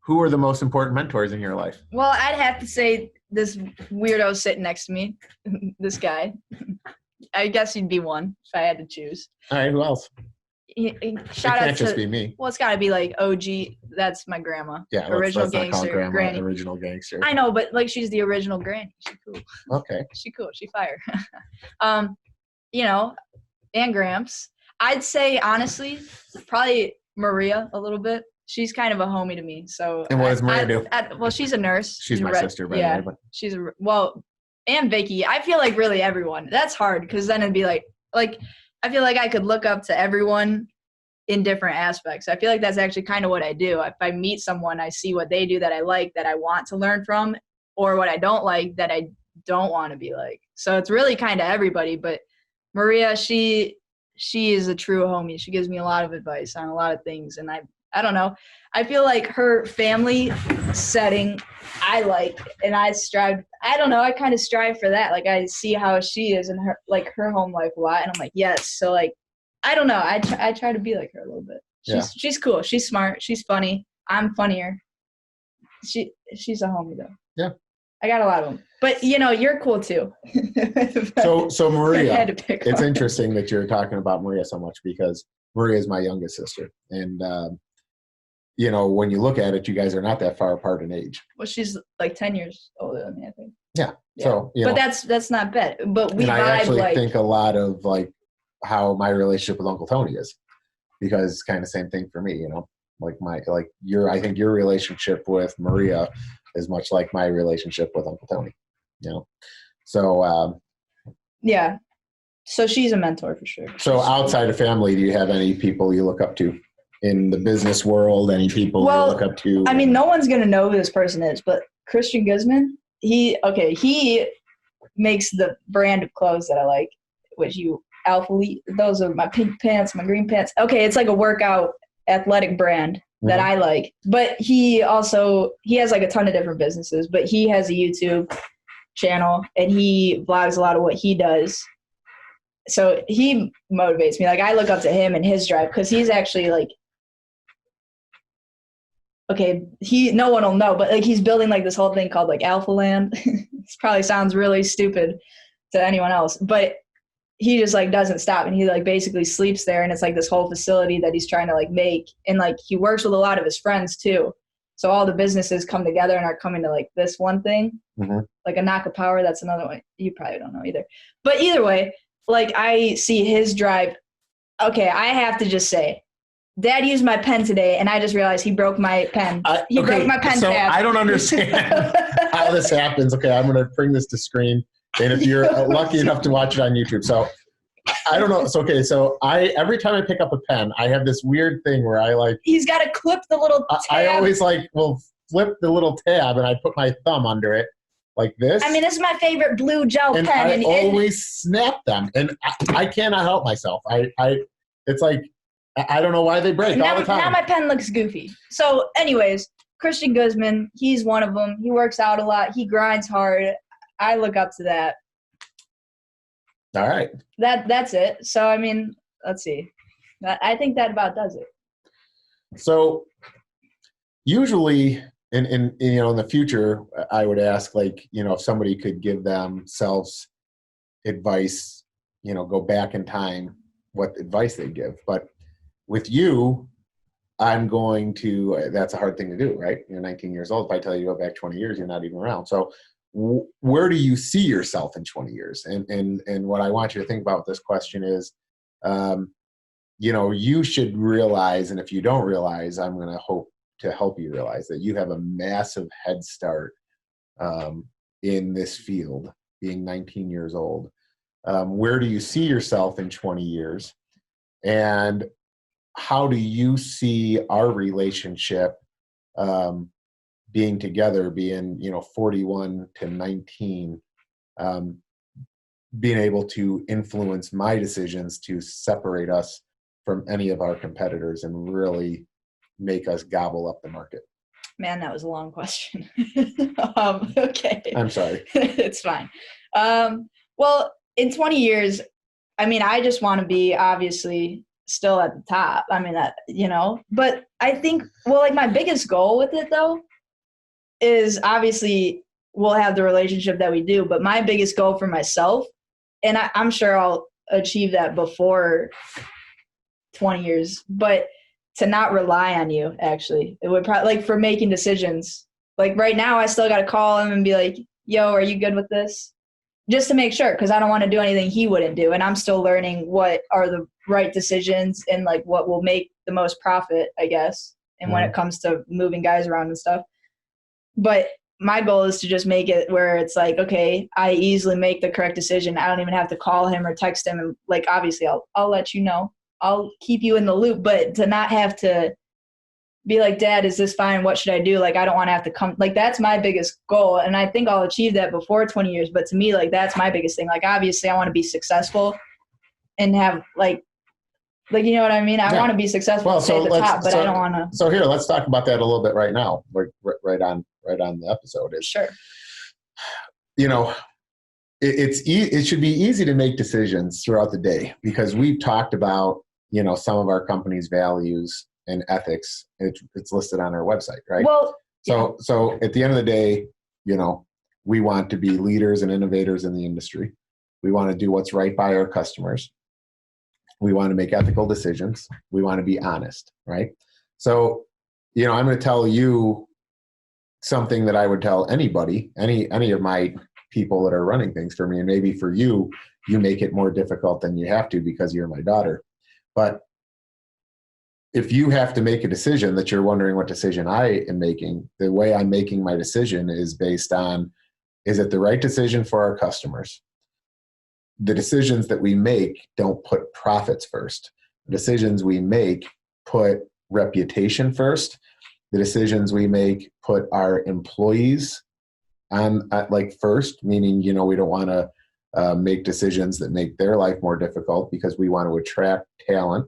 who are the most important mentors in your life? Well, I'd have to say this weirdo sitting next to me, this guy. I guess he'd be one if I had to choose. All right, who else? Shout it out can't to, just be me. Well, it's got to be like OG. That's my grandma. Yeah, original let's not call gangster, grandma granny. original gangster. I know, but like she's the original granny. She cool. Okay. She cool. She fire. You know, and Gramps. I'd say honestly, probably Maria a little bit. She's kind of a homie to me. So. And what does Maria do? Well, she's a nurse. She's my sister, by the way. But. She's and Vicky. I feel like really everyone. That's hard because then it'd be like I feel like I could look up to everyone in different aspects. I feel like that's actually kind of what I do. If I meet someone, I see what they do that I like, that I want to learn from, or what I don't like that I don't want to be like. So it's really kind of everybody. But Maria, she is a true homie. She gives me a lot of advice on a lot of things. And I don't know. I feel like her family setting I like, and I kind of strive for that. Like I see how she is in her home life a lot, and I'm like, yes. So like, I don't know. I try to be like her a little bit. She's cool. She's smart. She's funny. I'm funnier. She's a homie though. Yeah. I got a lot of them. But you're cool too. So Maria, I had to pick it's one. interesting that you're talking about Maria so much because Maria is my youngest sister, and when you look at it, you guys are not that far apart in age. Well, she's like 10 years older than me, I think. Yeah. So, but that's not bad. But we and vibe I actually like. think a lot of like how my relationship with Uncle Tony is, because it's kind of the same thing for me. I think your relationship with Maria is much like my relationship with Uncle Tony. So. Yeah. So she's a mentor for sure. So outside of family, do you have any people you look up to? In the business world, any people you look up to? I mean, no one's going to know who this person is, but Christian Guzman, he makes the brand of clothes that I like, which Alpha Elite, those are my pink pants, my green pants. Okay, it's like a workout athletic brand that I like. But he has like a ton of different businesses, but he has a YouTube channel and he vlogs a lot of what he does. So he motivates me. Like I look up to him and his drive because he's actually like, okay, no one will know, but like he's building like this whole thing called like Alpha Land. This probably sounds really stupid to anyone else, but he just like doesn't stop, and he like basically sleeps there, and it's like this whole facility that he's trying to like make, and like he works with a lot of his friends too. So all the businesses come together and are coming to like this one thing, like a Knock of Power. That's another one. You probably don't know either, but either way, like I see his drive. Okay, I have to just say, Dad used my pen today, and I just realized he broke my pen. He broke my pen tab. I don't understand how this happens. Okay, I'm going to bring this to screen, and if you're lucky enough to watch it on YouTube. So I don't know. It's okay. So every time I pick up a pen, I have this weird thing where I like. He's got to clip the little tab. I always flip the little tab, and I put my thumb under it like this. I mean, this is my favorite blue gel and pen. I always snap them, and I cannot help myself. It's like. I don't know why they break all the time. Now my pen looks goofy. So anyways, Christian Guzman, he's one of them. He works out a lot. He grinds hard. I look up to that. All right. That's it. So, I mean, let's see. I think that about does it. So usually in the future, I would ask if somebody could give themselves advice, go back in time, what advice they'd give. But with you, that's a hard thing to do, right? You're 19 years old. If I tell you to go back 20 years, you're not even around. So where do you see yourself in 20 years? And what I want you to think about with this question is, you should realize, and if you don't realize, I'm going to hope to help you realize that you have a massive head start in this field, being 19 years old. Where do you see yourself in 20 years? And how do you see our relationship being together, being 41 to 19, being able to influence my decisions to separate us from any of our competitors and really make us gobble up the market? Man, that was a long question. Okay. I'm sorry. It's fine. Well, in 20 years, I mean, I just want to be obviously still at the top. I mean, but I think, well, like my biggest goal with it though is obviously we'll have the relationship that we do, but my biggest goal for myself, and I'm sure I'll achieve that before 20 years, but to not rely on you, actually. It would probably, like, for making decisions. Like right now, I still got to call him and be like, yo, are you good with this? Just to make sure, because I don't want to do anything he wouldn't do. And I'm still learning what are the right decisions and like what will make the most profit, I guess. And when it comes to moving guys around and stuff. But my goal is to just make it where it's like, okay, I easily make the correct decision. I don't even have to call him or text him. And like, obviously I'll let you know. I'll keep you in the loop, but to not have to be like, Dad, is this fine? What should I do? Like, I don't want to have to come. Like, that's my biggest goal. And I think I'll achieve that before 20 years. But to me, like, that's my biggest thing. Like, obviously I want to be successful and have like, you know what I mean? I want to be successful and stay at the top, but I don't want to. So here, let's talk about that a little bit right now. Like right on the episode. Sure. You know, it should be easy to make decisions throughout the day because we've talked about, you know, some of our company's values and ethics. It's listed on our website, right? Well, so at the end of the day, you know, we want to be leaders and innovators in the industry. We want to do what's right by our customers. We want to make ethical decisions. We want to be honest, right? So, you know, I'm going to tell you something that I would tell anybody, any of my people that are running things for me, and maybe for you, you make it more difficult than you have to because you're my daughter. But if you have to make a decision that you're wondering what decision I am making, the way I'm making my decision is based on, is it the right decision for our customers? The decisions that we make don't put profits first. The decisions we make put reputation first. The decisions we make put our employees on like first, meaning, you know, we don't want to make decisions that make their life more difficult because we want to attract talent.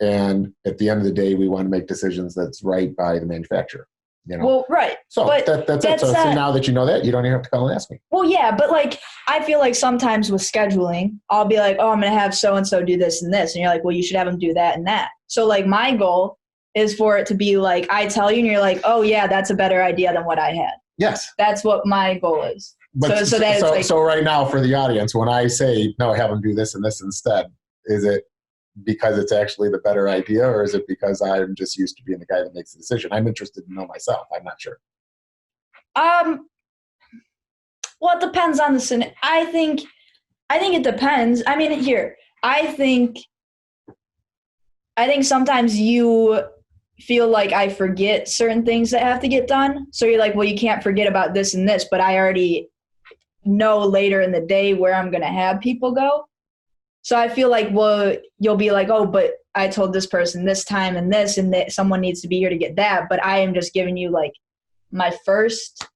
And at the end of the day, we want to make decisions that's right by the manufacturer. You know? Well, right. So that's it. So now that you know that, you don't even have to call and ask me. Well, yeah, but like I feel like sometimes with scheduling, I'll be like, oh, I'm going to have so-and-so do this and this. And you're like, well, you should have them do that and that. So like my goal is for it to be like, I tell you and you're like, oh yeah, that's a better idea than what I had. Yes. That's what my goal is. But so right now for the audience, when I say, no, have them do this and this instead, is it because it's actually the better idea, or is it because I'm just used to being the guy that makes the decision? I'm interested to know myself. I'm not sure. Well, it depends on the scenario. I think it depends. I mean, here, I think sometimes you feel like I forget certain things that have to get done. So you're like, well, you can't forget about this and this, but I already know later in the day where I'm going to have people go. So I feel like, well, you'll be like, oh, but I told this person this time and this, and that someone needs to be here to get that. But I am just giving you like my first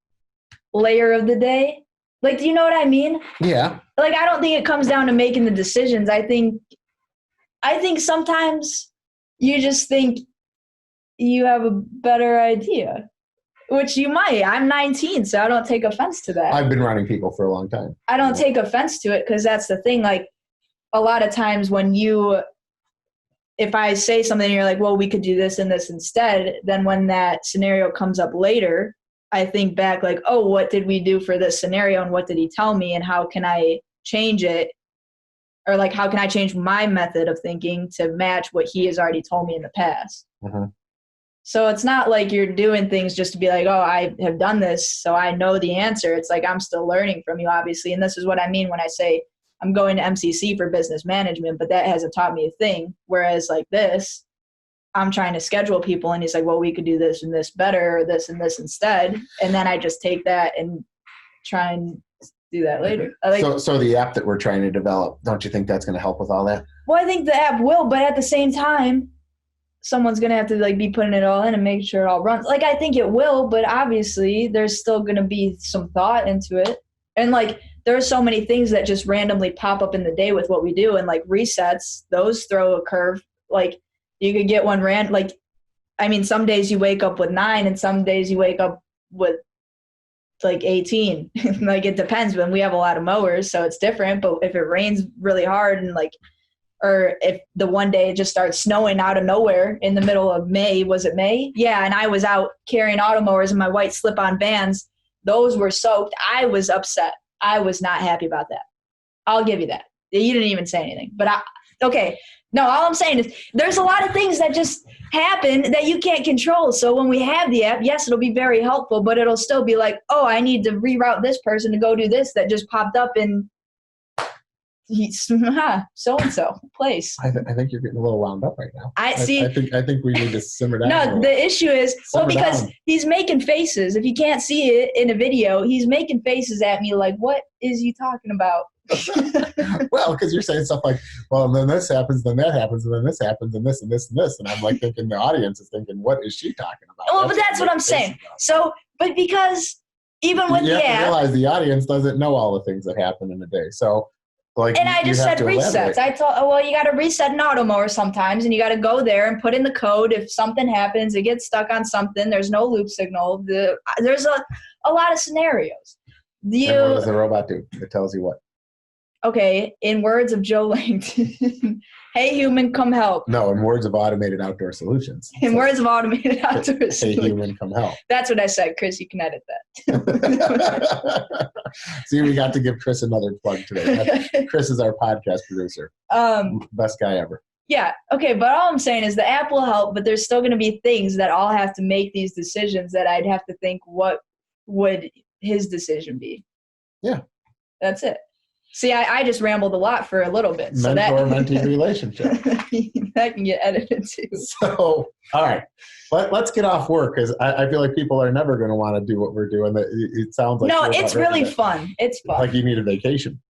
layer of the day. Like, do you know what I mean? Yeah. Like, I don't think it comes down to making the decisions. I think sometimes you just think you have a better idea, which you might. I'm 19, so I don't take offense to that. I've been running people for a long time. I don't take offense to it because that's the thing. Like, a lot of times when if I say something and you're like, well, we could do this and this instead, then when that scenario comes up later, I think back like, oh, what did we do for this scenario and what did he tell me and how can I change it? Or like, how can I change my method of thinking to match what he has already told me in the past? Mm-hmm. So it's not like you're doing things just to be like, oh, I have done this, so I know the answer. It's like, I'm still learning from you, obviously. And this is what I mean when I say I'm going to MCC for business management, but that hasn't taught me a thing. Whereas like this, I'm trying to schedule people and he's like, well, we could do this and this better or this and this instead. And then I just take that and try and do that later. So the app that we're trying to develop, don't you think that's going to help with all that? Well, I think the app will, but at the same time, someone's going to have to like be putting it all in and make sure it all runs. Like, I think it will, but obviously there's still going to be some thought into it. And like, there are so many things that just randomly pop up in the day with what we do. And like resets, those throw a curve. Like you could get one like, I mean, some days you wake up with 9 and some days you wake up with like 18. Like it depends. When we have a lot of mowers, so it's different. But if it rains really hard and like or if the one day it just starts snowing out of nowhere in the middle of May. Was it May? Yeah, and I was out carrying auto mowers in my white slip-on Vans. Those were soaked. I was upset. I was not happy about that. I'll give you that. You didn't even say anything. But okay. No, all I'm saying is there's a lot of things that just happen that you can't control. So when we have the app, yes, it'll be very helpful, but it'll still be like, oh, I need to reroute this person to go do this that just popped up in so-and-so place. I think you're getting a little wound up right now. I see. I think we need to simmer down. No, the issue is, well, because down. he's making faces. If you can't see it in a video, he's making faces at me like, what is he talking about? Well, because you're saying stuff like, well, and then this happens, then that happens, and then this happens, and this, and this, and this. And I'm like thinking the audience is thinking, what is she talking about? Well, but that's what I'm saying. So, but because even with you have the to app, realize the audience doesn't know all the things that happen in a day. So, like, and I just said resets. Elaborate. I thought, oh, well, you got to reset an auto mower sometimes, and you got to go there and put in the code. If something happens, it gets stuck on something. There's no loop signal. There's a lot of scenarios. And what does the robot do? It tells you what? Okay, in words of Joe Langton, hey, human, come help. No, in words of automated outdoor solutions. In words of automated outdoor Hey, solutions. human, come help. That's what I said, Chris. You can edit that. See, we got to give Chris another plug today. Chris is our podcast producer. Best guy ever. Yeah, okay, but all I'm saying is the app will help, but there's still going to be things that I'll have to make these decisions that I'd have to think, what would his decision be? Yeah. That's it. See, I just rambled a lot for a little bit. So Mentor-mentee relationship. That can get edited too. So, all right. Let's get off work because I feel like people are never going to want to do what we're doing. It sounds like no, it's really fun. It's fun. Like you need a vacation.